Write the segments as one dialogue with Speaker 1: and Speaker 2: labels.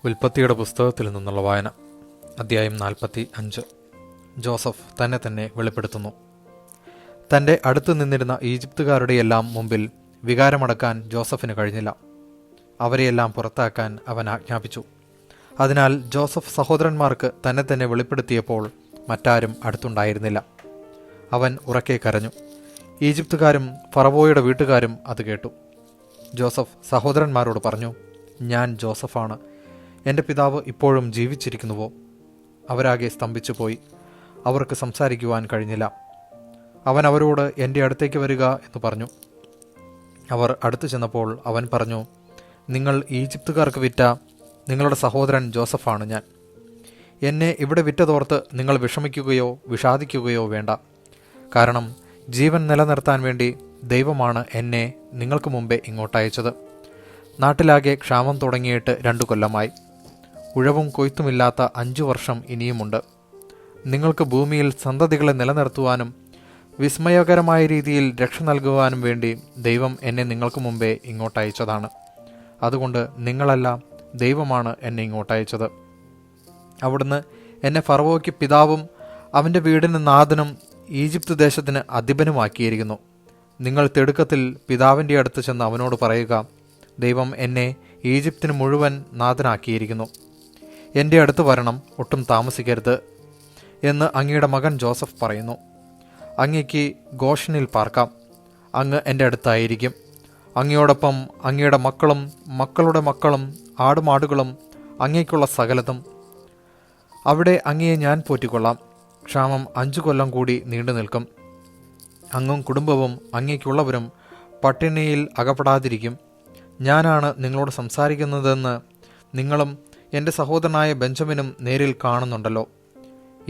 Speaker 1: ഉൽപ്പത്തിയുടെ പുസ്തകത്തിൽ നിന്നുള്ള വായന. അധ്യായം 45. ജോസഫ് തന്നെ വെളിപ്പെടുത്തുന്നു. തൻ്റെ അടുത്ത് നിന്നിരുന്ന ഈജിപ്തുകാരുടെയെല്ലാം മുമ്പിൽ വികാരമടക്കാൻ ജോസഫിന് കഴിഞ്ഞില്ല. അവരെയെല്ലാം പുറത്താക്കാൻ അവൻ ആജ്ഞാപിച്ചു. അതിനാൽ ജോസഫ് സഹോദരന്മാർക്ക് തന്നെ വെളിപ്പെടുത്തിയപ്പോൾ മറ്റാരും അടുത്തുണ്ടായിരുന്നില്ല. അവൻ ഉറക്കെ കരഞ്ഞു. ഈജിപ്തുകാരും ഫറവോയുടെ വീട്ടുകാരും അത് കേട്ടു. ജോസഫ് സഹോദരന്മാരോട് പറഞ്ഞു, ഞാൻ ജോസഫാണ്. എൻ്റെ പിതാവ് ഇപ്പോഴും ജീവിച്ചിരിക്കുന്നുവോ? അവരാകെ സ്തംഭിച്ചു പോയി. അവർക്ക് സംസാരിക്കുവാൻ കഴിഞ്ഞില്ല. അവൻ അവരോട് എൻ്റെ അടുത്തേക്ക് വരിക എന്ന് പറഞ്ഞു. അവർ അടുത്തു ചെന്നപ്പോൾ അവൻ പറഞ്ഞു, നിങ്ങൾ ഈജിപ്തുകാർക്ക് വിറ്റ നിങ്ങളുടെ സഹോദരൻ ജോസഫാണ് ഞാൻ. എന്നെ ഇവിടെ വിറ്റതോർത്ത് നിങ്ങൾ വിഷമിക്കുകയോ വിഷാദിക്കുകയോ വേണ്ട. കാരണം ജീവൻ നിലനിർത്താൻ വേണ്ടി ദൈവമാണ് എന്നെ നിങ്ങൾക്ക് മുമ്പേ ഇങ്ങോട്ടയച്ചത്. നാട്ടിലാകെ ക്ഷാമം തുടങ്ങിയിട്ട് 2 കൊല്ലമായി. ഉഴവും കൊയ്ത്തുമില്ലാത്ത 5 വർഷം ഇനിയുമുണ്ട്. നിങ്ങൾക്ക് ഭൂമിയിൽ സന്തതികളെ നിലനിർത്തുവാനും വിസ്മയകരമായ രീതിയിൽ രക്ഷ നൽകുവാനും വേണ്ടി ദൈവം എന്നെ നിങ്ങൾക്ക് മുമ്പേ ഇങ്ങോട്ടയച്ചതാണ്. അതുകൊണ്ട് നിങ്ങളല്ല, ദൈവമാണ് എന്നെ ഇങ്ങോട്ടയച്ചത്. അവിടുന്ന് എന്നെ ഫറവോയ്ക്ക് പിതാവും അവൻ്റെ വീടിന് നാഥനും ഈജിപ്ത് ദേശത്തിന് അധിപനുമാക്കിയിരിക്കുന്നു. നിങ്ങൾ തിടുക്കത്തിൽ പിതാവിൻ്റെ അടുത്ത് ചെന്ന് അവനോട് പറയുക, ദൈവം എന്നെ ഈജിപ്തിന് മുഴുവൻ നാഥനാക്കിയിരിക്കുന്നു. എൻ്റെ അടുത്ത് വരണം, ഒട്ടും താമസിക്കരുത് എന്ന് അങ്ങയുടെ മകൻ ജോസഫ് പറയുന്നു. അങ്ങയ്ക്ക് ഗോഷനിൽ പാർക്കാം. അങ്ങ് എൻ്റെ അടുത്തായിരിക്കും. അങ്ങയോടൊപ്പം അങ്ങയുടെ മക്കളും മക്കളുടെ മക്കളും ആടുമാടുകളും അങ്ങയ്ക്കുള്ള സകലതും. അവിടെ അങ്ങയെ ഞാൻ പോറ്റിക്കൊള്ളാം. ക്ഷാമം 5 കൊല്ലം കൂടി നീണ്ടു നിൽക്കും. അങ്ങും കുടുംബവും അങ്ങയ്ക്കുള്ളവരും പട്ടിണിയിൽ അകപ്പെടാതിരിക്കും. ഞാനാണ് നിങ്ങളോട് സംസാരിക്കുന്നതെന്ന് നിങ്ങളും എൻ്റെ സഹോദരനായ ബെഞ്ചമിനും നേരിൽ കാണുന്നുണ്ടല്ലോ.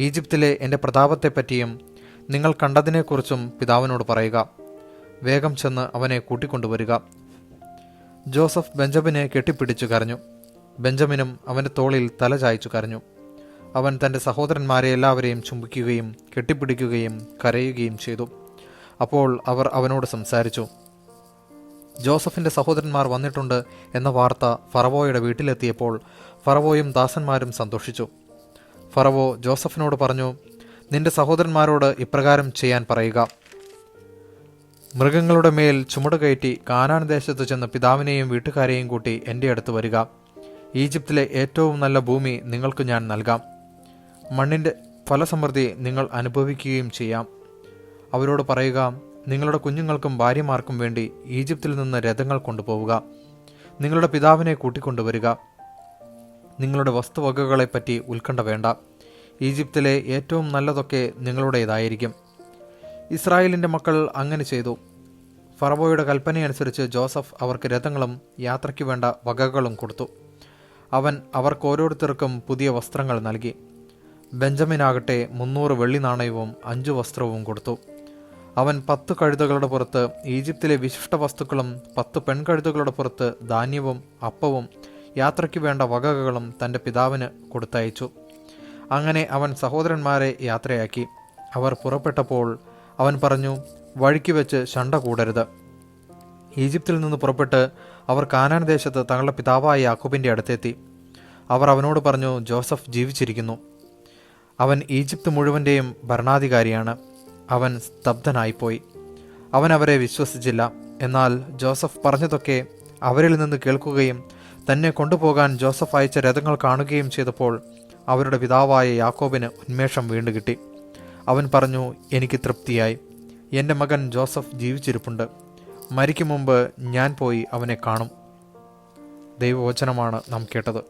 Speaker 1: ഈജിപ്തിലെ എൻ്റെ പ്രതാപത്തെപ്പറ്റിയും നിങ്ങൾ കണ്ടതിനെക്കുറിച്ചും പിതാവിനോട് പറയുക. വേഗം ചെന്ന് അവനെ കൂട്ടിക്കൊണ്ടുവരിക. ജോസഫ് ബെഞ്ചമിനെ കെട്ടിപ്പിടിച്ചു കരഞ്ഞു. ബെഞ്ചമിനും അവൻ്റെ തോളിൽ തല ചായ്ച്ചു കരഞ്ഞു. അവൻ തൻ്റെ സഹോദരന്മാരെ എല്ലാവരെയും ചുംബിക്കുകയും കെട്ടിപ്പിടിക്കുകയും കരയുകയും ചെയ്തു. അപ്പോൾ അവർ അവനോട് സംസാരിച്ചു. ജോസഫിൻ്റെ സഹോദരന്മാർ വന്നിട്ടുണ്ട് എന്ന വാർത്ത ഫറവോയുടെ വീട്ടിലെത്തിയപ്പോൾ ഫറവോയും ദാസന്മാരും സന്തോഷിച്ചു. ഫറവോ ജോസഫിനോട് പറഞ്ഞു, നിന്റെ സഹോദരന്മാരോട് ഇപ്രകാരം ചെയ്യാൻ പറയുക. മൃഗങ്ങളുടെ മേൽ ചുമട് കയറ്റി കാനാൻ ദേശത്ത് ചെന്ന് പിതാവിനെയും വീട്ടുകാരെയും കൂട്ടി എൻ്റെ അടുത്ത് വരിക. ഈജിപ്തിലെ ഏറ്റവും നല്ല ഭൂമി നിങ്ങൾക്ക് ഞാൻ നൽകാം. മണ്ണിൻ്റെ ഫലസമൃദ്ധി നിങ്ങൾ അനുഭവിക്കുകയും ചെയ്യാം. അവരോട് പറയുക, നിങ്ങളുടെ കുഞ്ഞുങ്ങൾക്കും ഭാര്യമാർക്കും വേണ്ടി ഈജിപ്തിൽ നിന്ന് രഥങ്ങൾ കൊണ്ടുപോവുക. നിങ്ങളുടെ പിതാവിനെ കൂട്ടിക്കൊണ്ടുവരിക. നിങ്ങളുടെ വസ്തുവകകളെപ്പറ്റി ഉത്കണ്ഠ വേണ്ട. ഈജിപ്തിലെ ഏറ്റവും നല്ലതൊക്കെ നിങ്ങളുടേതായിരിക്കും. ഇസ്രായേലിൻ്റെ മക്കൾ അങ്ങനെ ചെയ്തു. ഫറവോയുടെ കൽപ്പനയനുസരിച്ച് ജോസഫ് അവർക്ക് രഥങ്ങളും യാത്രയ്ക്ക് വേണ്ട വകകളും കൊടുത്തു. അവൻ അവർക്ക് ഓരോരുത്തർക്കും പുതിയ വസ്ത്രങ്ങൾ നൽകി. ബെഞ്ചമിനാകട്ടെ 300 വെള്ളി നാണയവും 5 വസ്ത്രവും കൊടുത്തു. അവൻ 10 കഴുതകളുടെ പുറത്ത് ഈജിപ്തിലെ വിശിഷ്ട വസ്തുക്കളും 10 പെൺകഴുതകളുടെ പുറത്ത് ധാന്യവും അപ്പവും യാത്രയ്ക്ക് വേണ്ട വകകളും തൻ്റെ പിതാവിന് കൊടുത്തയച്ചു. അങ്ങനെ അവൻ സഹോദരന്മാരെ യാത്രയാക്കി. അവർ പുറപ്പെട്ടപ്പോൾ അവൻ പറഞ്ഞു, വഴിക്ക് വെച്ച് ശണ്ട കൂടരുത്. ഈജിപ്തിൽ നിന്ന് പുറപ്പെട്ട് അവർ കാനാൻ ദേശത്ത് തങ്ങളുടെ പിതാവായ യാക്കോബിൻ്റെ അടുത്തെത്തി. അവർ അവനോട് പറഞ്ഞു, ജോസഫ് ജീവിച്ചിരിക്കുന്നു. അവൻ ഈജിപ്ത് മുഴുവൻ്റെയും ഭരണാധികാരിയാണ്. അവൻ സ്തബ്ധനായിപ്പോയി. അവൻ അവരെ വിശ്വസിച്ചില്ല. എന്നാൽ ജോസഫ് പറഞ്ഞതൊക്കെ അവരിൽ നിന്ന് കേൾക്കുകയും തന്നെ കൊണ്ടുപോകാൻ ജോസഫ് അയച്ച രഥങ്ങൾ കാണുകയും ചെയ്തപ്പോൾ അവരുടെ പിതാവായ യാക്കോബിന് ഉന്മേഷം വീണ്ടു കിട്ടി. അവൻ പറഞ്ഞു, എനിക്ക് തൃപ്തിയായി. എൻ്റെ മകൻ ജോസഫ് ജീവിച്ചിരിപ്പുണ്ട്. മരിക്കും മുമ്പ് ഞാൻ പോയി അവനെ കാണും. ദൈവവചനമാണ് നാം കേട്ടത്.